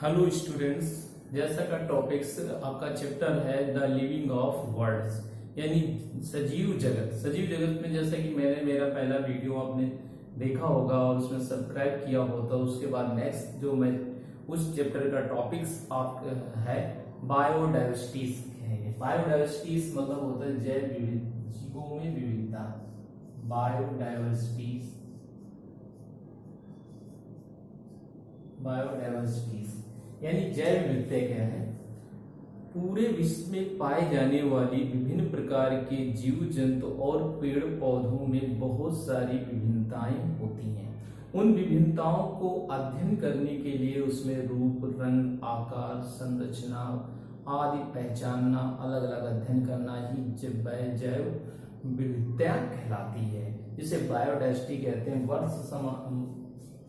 Hello students, जैसा का topics आपका चैप्टर है द लिविंग ऑफ वर्ल्ड्स, यानी सजीव जगत। सजीव जगत में जैसा कि मैंने मेरा पहला वीडियो आपने देखा होगा और उसमें सब्सक्राइब किया होता, उसके बाद नेक्स्ट जो मैं उस चैप्टर का टॉपिक्स आप है बायोडाइवर्सिटीज है। बायोडाइवर्सिटीज मतलब होता है जैव विविधता, जीवों में विविधता। बायोडाइवर्सिटीज यानी जैव विविधता क्या है? पूरे विश्व में पाए जाने वाली विभिन्न प्रकार के जीव जंतु और पेड़ पौधों में बहुत सारी विभिन्नताएं होती हैं। उन विभिन्नताओं को अध्ययन करने के लिए उसमें रूप, रंग, आकार, संरचना आदि पहचानना, अलग अलग अध्ययन करना ही जैव विविधता कहलाती है, जिसे बायोडाइवर्सिटी कहते हैं।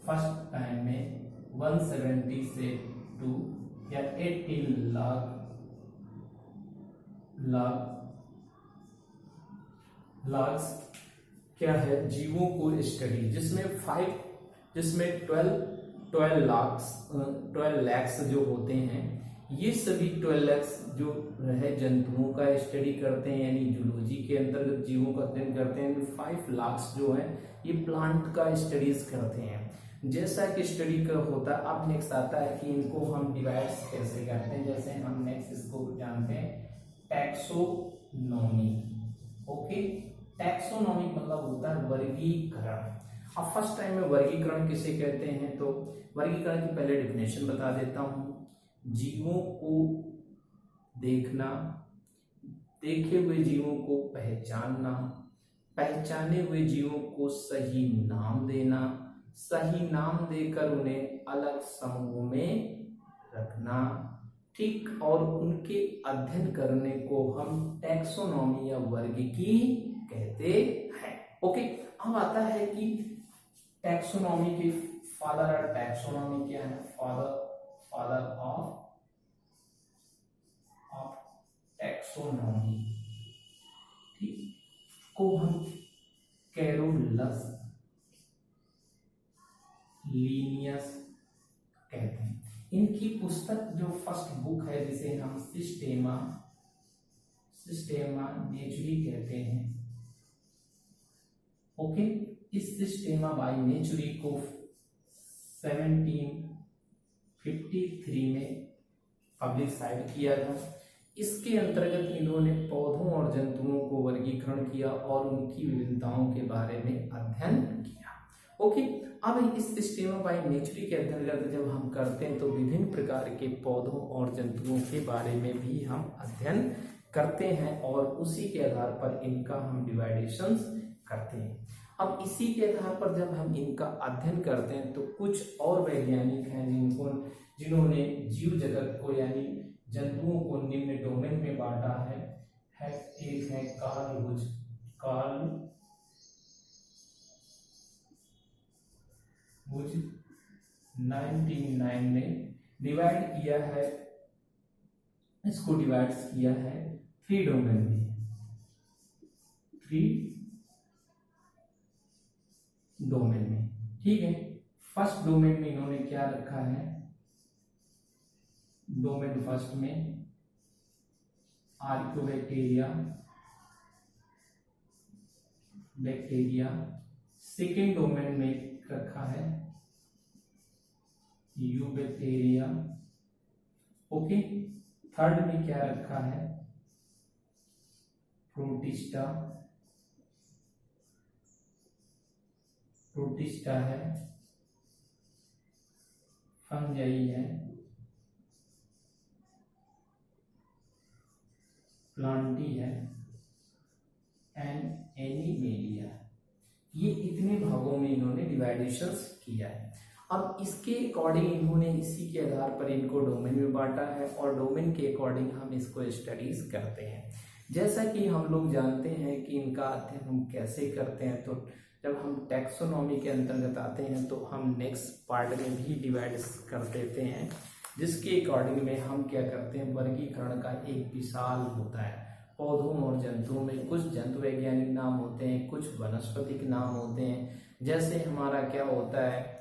फर्स्ट टाइम में 170 से 2 या 18 लाख क्या है जीवों को स्टडी, जिसमें 12 लाख जो होते हैं, ये सभी 12 लाख जो है जंतुओं का स्टडी करते हैं, यानी जूलॉजी के अंतर्गत जीवों का अध्ययन करते हैं। 5 लाख जो है ये प्लांट का स्टडीज करते हैं। जैसा कि स्टडी का होता है, अब नेक्स्ट आता है कि इनको हम डिवाइड्स कैसे करते हैं। जैसे हम नेक्स्ट इसको जानते हैं टैक्सोनॉमी। ओके, टैक्सोनॉमी मतलब होता है वर्गीकरण। अब फर्स्ट टाइम में वर्गीकरण किसे कहते हैं, तो वर्गीकरण की पहले डेफिनेशन बता देता हूं। जीवों को देखना, देखे हुए जीवों को पहचानना, पहचाने हुए जीवों को सही नाम देना, सही नाम देकर उन्हें अलग समूह में रखना, ठीक, और उनके अध्ययन करने को हम टैक्सोनॉमी या वर्गीकी कहते हैं। ओके, अब आता है कि टैक्सोनॉमी के फादर टैक्सोनॉमी क्या है? फादर ऑफ टैक्सोनॉमी, ठीक, को हम कैरोलस लीनियस कहते हैं। इनकी पुस्तक जो फर्स्ट बुक है, जिसे हम सिस्टेमा नेचुरी कहते हैं। ओके, इस सिस्टेमा बाय नेचुरी को 1753 में पब्लिसाइड किया था। इसके अंतर्गत इन्होंने पौधों और जंतुओं को वर्गीकरण किया और उनकी विभिन्नताओं के बारे में अध्ययन किया। ओके, अब इस सिस्टेमा बाय नेचुरी के अंतर्गत जब हम करते हैं तो विभिन्न प्रकार के पौधों और जंतुओं के बारे में भी हम अध्ययन करते हैं और उसी के आधार पर इनका हम डिवाइडेशंस करते हैं। अब इसी के आधार पर जब हम इनका अध्ययन करते हैं तो कुछ और वैज्ञानिक हैं जिन्होंने जीव जगत को यानी जंतुओं को निम्न डोमेन में बांटा है। एक है कार्ल 1909 ने डिवाइड किया है, इसको डिवाइड किया है 3 डोमेन में। 3 डोमेन में, ठीक है। फर्स्ट डोमेन में इन्होंने क्या रखा है? डोमेन फर्स्ट में आर्कियोबैक्टीरिया, सेकेंड डोमेन में रखा है यूबैक्टीरिया। ओके, थर्ड में क्या रखा है? प्रोटिस्टा है, फंजाई है, प्लांटी है एंड एनिमेलिया। ये इतने भागों में इन्होंने डिवाइडेशंस किया है। अब इसके अकॉर्डिंग इन्होंने इसी के आधार पर इनको डोमेन में बांटा है और डोमेन के अकॉर्डिंग हम इसको स्टडीज करते हैं। जैसा कि हम लोग जानते हैं कि इनका अध्ययन हम कैसे करते हैं, तो जब हम टैक्सोनॉमी के अंतर्गत आते हैं तो हम नेक्स्ट पार्ट में भी डिवाइड कर देते हैं, जिसके अकॉर्डिंग में हम क्या करते हैं, वर्गीकरण का एक विशाल होता है। पौधों और जंतुओं में कुछ जंतु वैज्ञानिक नाम होते हैं, कुछ वनस्पतिक नाम होते हैं। जैसे हमारा क्या होता है,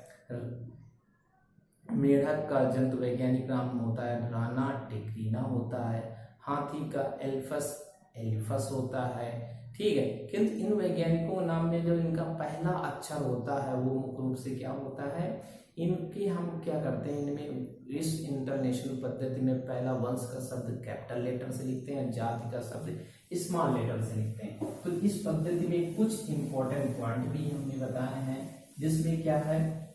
मेढक का जंतु वैज्ञानिक नाम होता है राना टिग्रिना होता है। हाथी का एल्फस एल्फस होता है। ठीक है, किंतु इन वैज्ञानिकों के नाम में जो इनका पहला अक्षर होता है वो मुख्य रूप से क्या होता है, इनके हम क्या करते हैं, इनमें इस इंटरनेशनल पद्धति में पहला वंश का शब्द कैपिटल लेटर से लिखते हैं, जाति का शब्द स्मॉल लेटर से लिखते हैं। तो इस पद्धति में कुछ इंपॉर्टेंट पॉइंट भी हमने बताए हैं, जिसमें क्या है,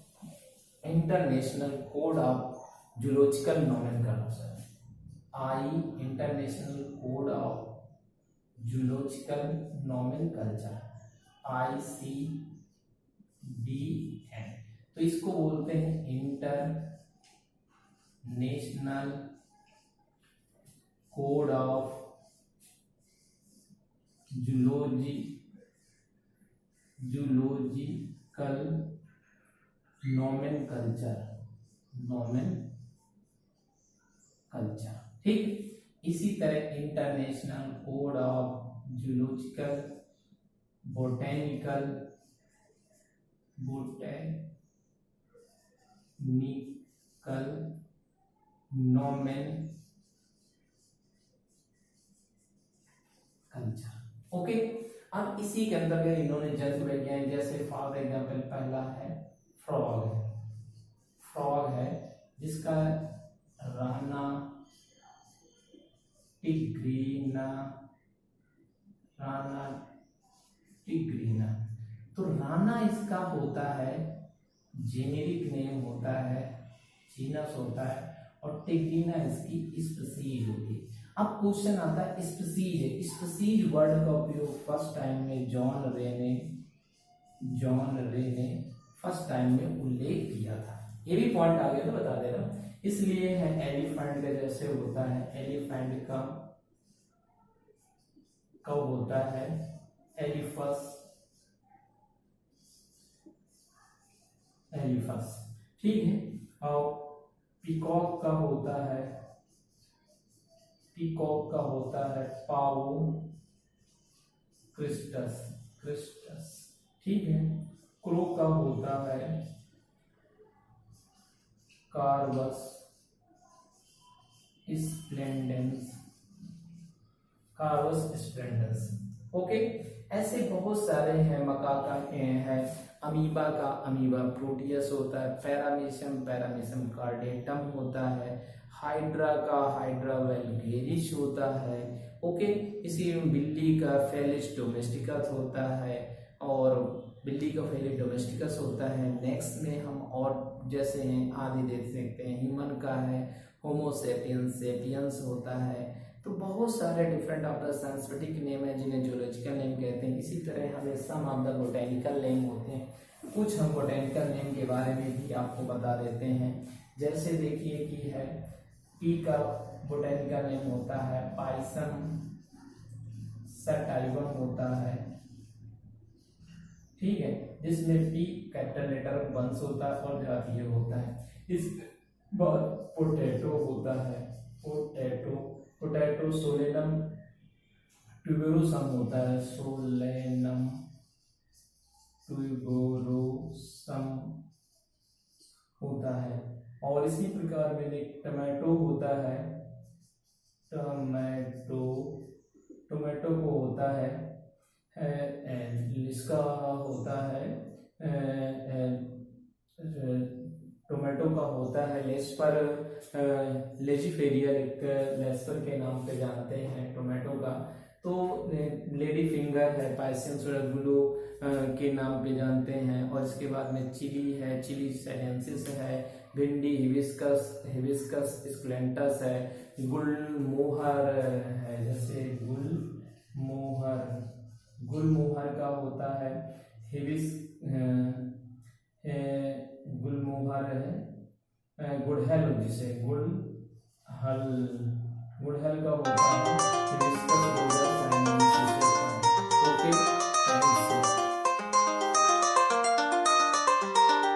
international code of zoological nomenclature, I international code of zoological nomenclature, ICDN। तो इसको बोलते हैं international code of zoological nomenclature. ठीक, इसी तरह international code of zoological botanical nomenclature. Okay, अब इसी के अंतर्गत इन्होंने जंतु वैज्ञानिक, जैसे फॉर एग्जाम्पल पहला है फ्रॉग है जिसका राना टिग्रिना। तो राना इसका होता है जेनेरिक नेम होता है, जीनस होता है, और टिग्रिना इसकी स्पीसीज होती है। अब क्वेश्चन आता है स्पीसीज वर्ड का उपयोग फर्स्ट टाइम में जॉन रे ने फर्स्ट टाइम में उल्लेख किया था। ये भी पॉइंट आ गया तो बता दे रहा हूं। इसलिए है एलिफेंट का जैसे होता है, एलिफेंट का कब होता है एलिफस, ठीक है। और पीकॉक का होता है पाओ क्रिस्टस, ठीक है। क्रो का होता है कार्वस स्प्लेंडेंस। ओके, ऐसे बहुत सारे हैं। मकाका है, अमीबा का अमीबा प्रोटियस होता है, पैरामीशियम कार्डेटम होता है, हाइड्रा का हाइड्रा वल्गेरिस होता है। ओके, इसी बिल्ली का फेलिस डोमेस्टिकस होता है, और बिल्ली का फेलिस डोमेस्टिकस होता है। नेक्स्ट में हम और जैसे हैं आदि देख सकते हैं, ह्यूमन का है होमो सेपियंस होता है। तो बहुत सारे डिफरेंट ऑफ द सांस्कृतिक नेम है जिन्हें जूलॉजिकल नेम कहते हैं। इसी तरह हमें सम ऑफ द बोटेनिकल नेम होते हैं। कुछ हम बोटेनिकल नेम के बारे में भी आपको बता देते हैं। जैसे देखिए कि है पी का बोटेनिकल नेम होता है पाइसम सटाइवम होता है, ठीक है, जिसमें पी कैपिटल लेटर वंश होता है और जातीय होता है। इस बाद पोटैटो होता है, पोटैटो सोलेनम ट्यूबरोसम होता है, सोलेनम ट्यूबरोसम होता है। और इसी प्रकार में टमाटो होता है, टोमेटो को होता है, इसका होता है टोमेटो का होता है लेस्पर लेस्पर के नाम पे जानते हैं टोमेटो का। तो लेडी फिंगर है पाइसियम सोलागुलो के नाम पे जानते हैं। और इसके बाद में चिली है, चिली साइनेंसिस है, भिंडी हिबिस्कस स्कुलेंटस है, गुलमोहर है, जैसे गुलमोहर का होता है गुलमोहर है, गुड़हल, जिसे गुड़हल का होता है